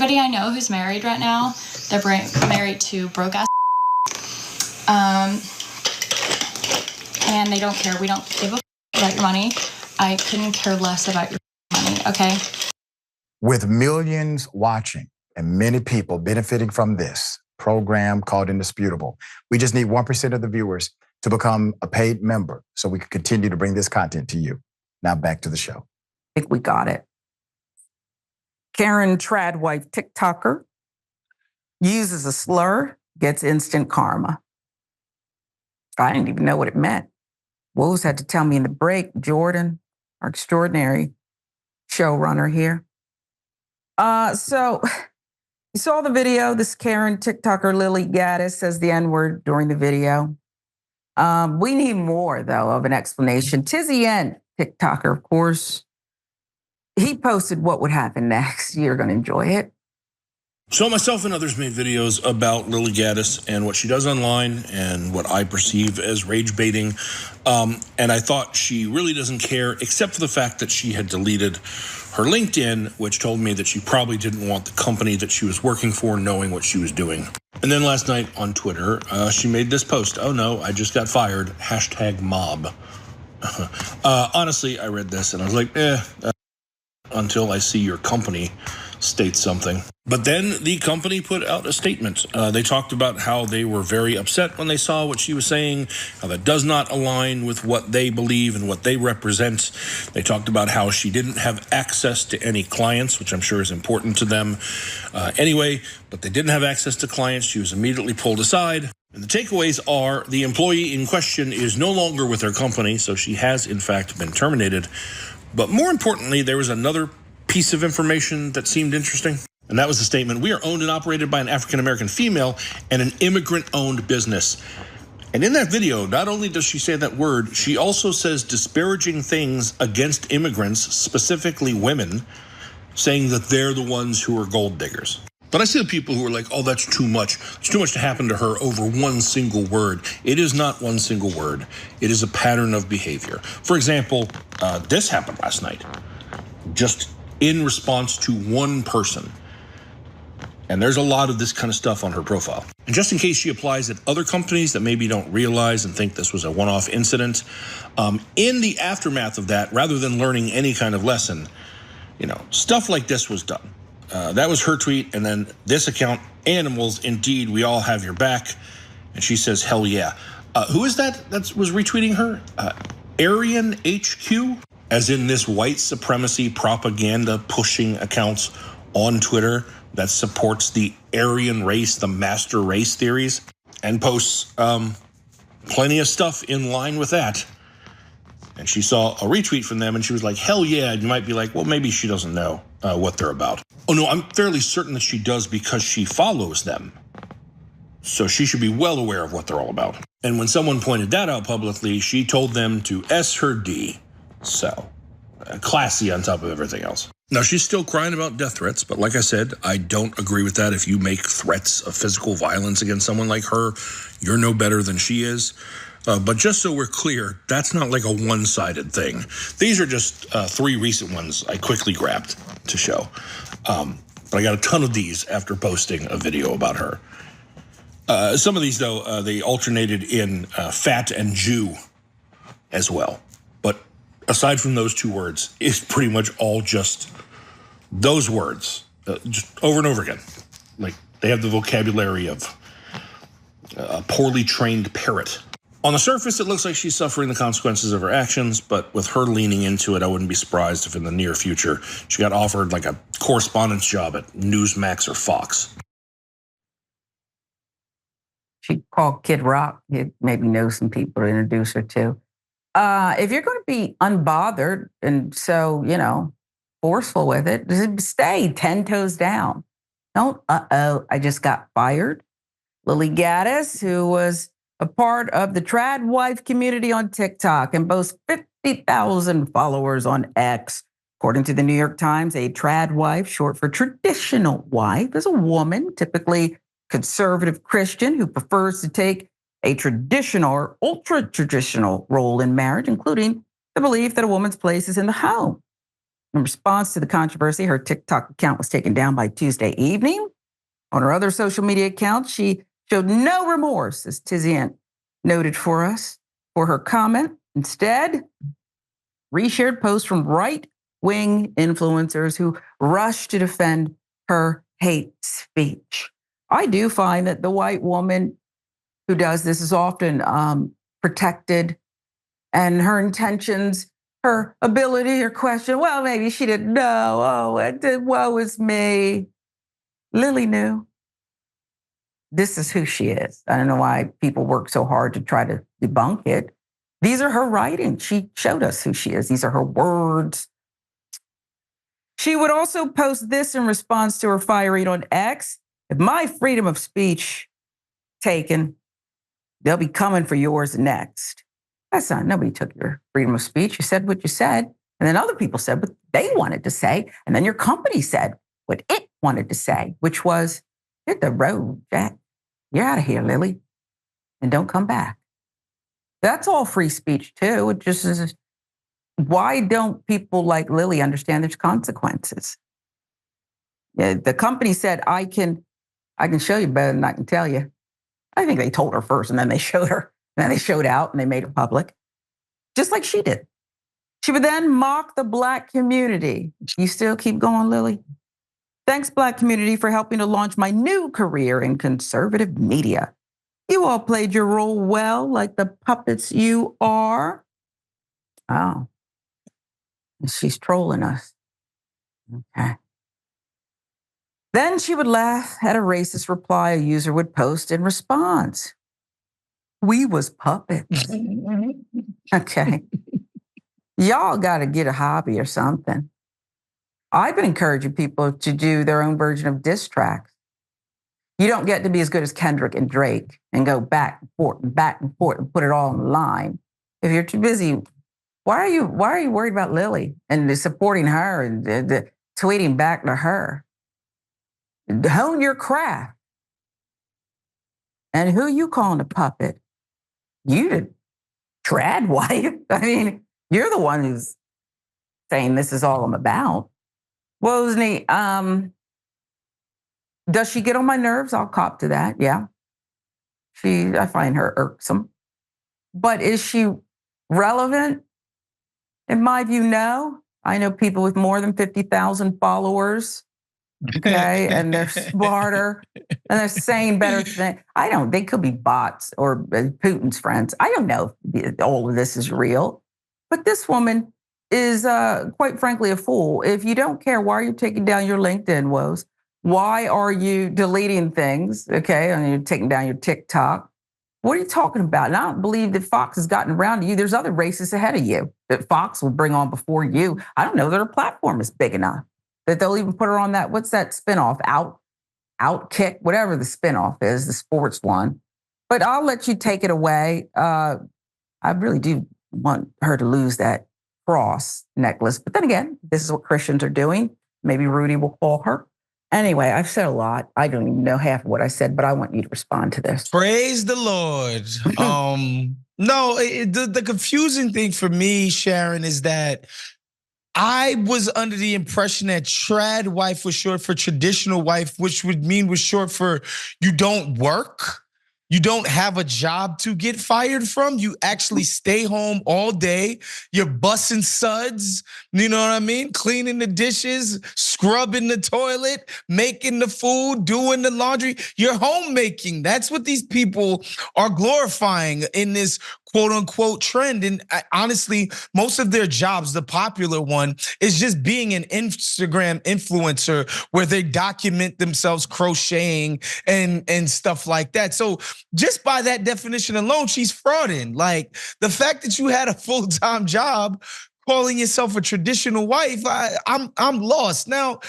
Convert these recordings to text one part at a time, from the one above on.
everybody I know who's married right now, they're married to broke ass. And they don't care. We don't give a about your money. I couldn't care less about your money, okay? With millions watching and many people benefiting from this program called Indisputable, we just need 1% of the viewers to become a paid member so we can continue to bring this content to you. Now back to the show. I think we got it. Karen Tradwife TikToker uses a slur, gets instant karma. I didn't even know what it meant. Woes had to tell me in the break. Jordan, our extraordinary showrunner here. So you saw the video. This Karen TikToker Lily Gaddis says the N-word during the video. We need more, though, of an explanation. Tizzy N, TikToker, of course, he posted what would happen next. You're going to enjoy it. So myself and others made videos about Lily Gaddis and what she does online and what I perceive as rage baiting. And I thought she really doesn't care, except for the fact that she had deleted her LinkedIn, which told me that she probably didn't want the company that she was working for knowing what she was doing. And then last night on Twitter, she made this post. Oh no, I just got fired. #mob. Honestly, I read this and I was like, until I see your company state something. But then the company put out a statement. They talked about how they were very upset when they saw what she was saying, how that does not align with what they believe and what they represent. They talked about how she didn't have access to any clients, which I'm sure is important to them anyway, but they didn't have access to clients. She was immediately pulled aside. And the takeaways are the employee in question is no longer with her company, so she has in fact been terminated. But more importantly, there was another piece of information that seemed interesting. And that was the statement, we are owned and operated by an African-American female and an immigrant-owned business. And in that video, not only does she say that word, she also says disparaging things against immigrants, specifically women, saying that they're the ones who are gold diggers. But I see the people who are like, oh, that's too much. It's too much to happen to her over one single word. It is not one single word. It is a pattern of behavior. For example, this happened last night, just in response to one person. And there's a lot of this kind of stuff on her profile. And just in case she applies at other companies that maybe don't realize and think this was a one-off incident, in the aftermath of that, rather than learning any kind of lesson, stuff like this was done. That was her tweet, and then this account, Animals, Indeed, We All Have Your Back. And she says, hell yeah. Who is that was retweeting her? Aryan HQ? As in this white supremacy propaganda pushing accounts on Twitter that supports the Aryan race, the master race theories, and posts plenty of stuff in line with that. And she saw a retweet from them and she was like, hell yeah. And you might be like, well, maybe she doesn't know what they're about. Oh no, I'm fairly certain that she does because she follows them. So she should be well aware of what they're all about. And when someone pointed that out publicly, she told them to S her D. So, classy on top of everything else. Now, she's still crying about death threats, but like I said, I don't agree with that. If you make threats of physical violence against someone like her, you're no better than she is. But just so we're clear, that's not like a one-sided thing. These are just 3 recent ones I quickly grabbed to show. But I got a ton of these after posting a video about her. Some of these, though, they alternated in fat and Jew as well. But aside from those 2 words, it's pretty much all just those words, just over and over again. Like, they have the vocabulary of a poorly trained parrot. On the surface, it looks like she's suffering the consequences of her actions, but with her leaning into it, I wouldn't be surprised if in the near future she got offered like a correspondence job at Newsmax or Fox. She called Kid Rock. You maybe know some people to introduce her to. If you're going to be unbothered and so, forceful with it, stay 10 toes down. Don't, I just got fired. Lily Gaddis, who was a part of the trad wife community on TikTok and boasts 50,000 followers on X. According to the New York Times, a trad wife, short for traditional wife, is a woman, typically conservative Christian, who prefers to take a traditional or ultra-traditional role in marriage, including the belief that a woman's place is in the home. In response to the controversy, her TikTok account was taken down by Tuesday evening. On her other social media accounts, she showed no remorse, as Tizian noted for us, for her comment. Instead, reshared posts from right-wing influencers who rushed to defend her hate speech. I do find that the white woman who does this is often protected, and her intentions, her ability or question, well, maybe she didn't know. Oh, it did, woe is me. Lily knew. This is who she is. I don't know why people work so hard to try to debunk it. These are her writings. She showed us who she is. These are her words. She would also post this in response to her firing on X. If my freedom of speech taken, they'll be coming for yours next. That's not, nobody took your freedom of speech. You said what you said. And then other people said what they wanted to say. And then your company said what it wanted to say, which was, hit the road, Jack. You're out of here, Lily. And don't come back. That's all free speech too. It just is, why don't people like Lily understand there's consequences? Yeah, the company said, I can show you better than I can tell you. I think they told her first and then they showed her. And then they showed out and they made it public, just like she did. She would then mock the Black community. You still keep going, Lily? Thanks, Black community, for helping to launch my new career in conservative media. You all played your role well, like the puppets you are. Oh, she's trolling us. Okay. Then she would laugh at a racist reply a user would post in response. We was puppets. Okay. Y'all got to get a hobby or something. I've been encouraging people to do their own version of diss tracks. You don't get to be as good as Kendrick and Drake and go back and forth and put it all on the line. If you're too busy, why are you worried about Lily and supporting her and tweeting back to her? Hone your craft. And who you calling a puppet? You the trad wife. I mean, you're the one who's saying this is all I'm about. Wozni, does she get on my nerves? I'll cop to that. Yeah. I find her irksome. But is she relevant? In my view, no. I know people with more than 50,000 followers. Okay. And they're smarter and they're saying better things. They could be bots or Putin's friends. I don't know if all of this is real. But this woman is quite frankly a fool. If you don't care, why are you taking down your LinkedIn woes? Why are you deleting things? Okay, and you're taking down your TikTok. What are you talking about? And I don't believe that Fox has gotten around to you. There's other races ahead of you that Fox will bring on before you. I don't know that her platform is big enough that they'll even put her on that. What's that spinoff? Outkick, whatever the spinoff is, the sports one. But I'll let you take it away. I really do want her to lose that cross necklace. But then again, this is what Christians are doing. Maybe Rudy will call her. Anyway, I've said a lot. I don't even know half of what I said, but I want you to respond to this. Praise the Lord. No, the confusing thing for me, Sharon, is that I was under the impression that trad wife was short for traditional wife, which would mean was short for you don't work. You don't have a job to get fired from. You actually stay home all day. You're bussing suds, you know what I mean? Cleaning the dishes, scrubbing the toilet, making the food, doing the laundry. You're homemaking. That's what these people are glorifying in this quote unquote trend. And honestly, most of their jobs, the popular one, is just being an Instagram influencer where they document themselves crocheting and stuff like that. So just by that definition alone, she's frauding. Like the fact that you had a full-time job calling yourself a traditional wife, I'm lost. Now,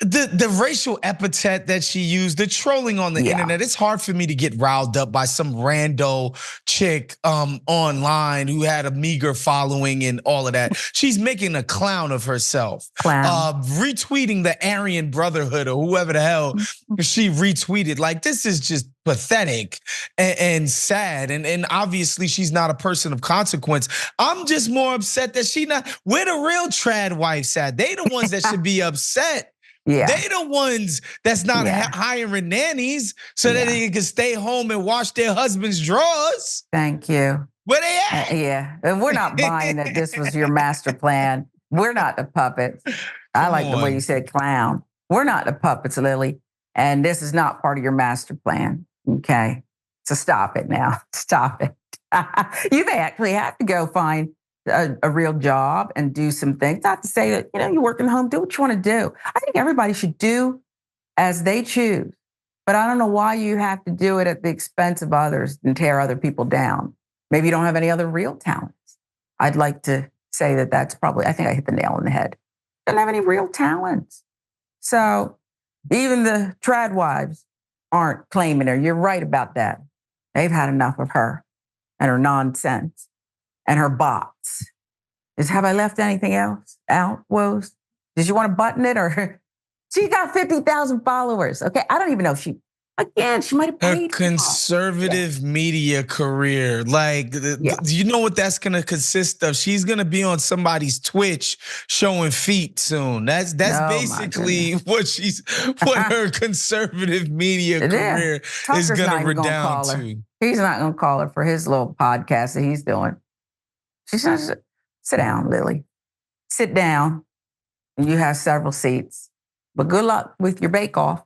the racial epithet that she used, the trolling on the internet, it's hard for me to get riled up by some rando chick online who had a meager following and all of that. She's making a clown of herself. Retweeting the Aryan Brotherhood or whoever the hell she retweeted. Like, this is just pathetic and sad. And obviously she's not a person of consequence. I'm just more upset that where the real trad wives at? They the ones that should be upset. Yeah. They the ones that's not hiring nannies so that they can stay home and wash their husband's drawers. Thank you. Where they at? Yeah, and we're not buying that this was your master plan. We're not the puppets. I like the way you said clown. We're not the puppets, Lily. And this is not part of your master plan, okay? So stop it now. Stop it. You may actually have to go find a real job and do some things. Not to say that, you work at home, do what you want to do. I think everybody should do as they choose. But I don't know why you have to do it at the expense of others and tear other people down. Maybe you don't have any other real talents. I'd like to say that that's probably, I think I hit the nail on the head. Don't have any real talents. So even the trad wives aren't claiming her. You're right about that. They've had enough of her and her nonsense and her bots. Have I left anything else out, Woes? Did you want to button it or? She got 50,000 followers. Okay, I don't even know if she might have paid. Her conservative media career. Like, you know what that's going to consist of? She's going to be on somebody's Twitch showing feet soon. That's basically what her conservative media career is going to redound to. He's not going to call her for his little podcast that he's doing. She's going to sit down, Lily. Sit down. You have several seats. But good luck with your bake-off.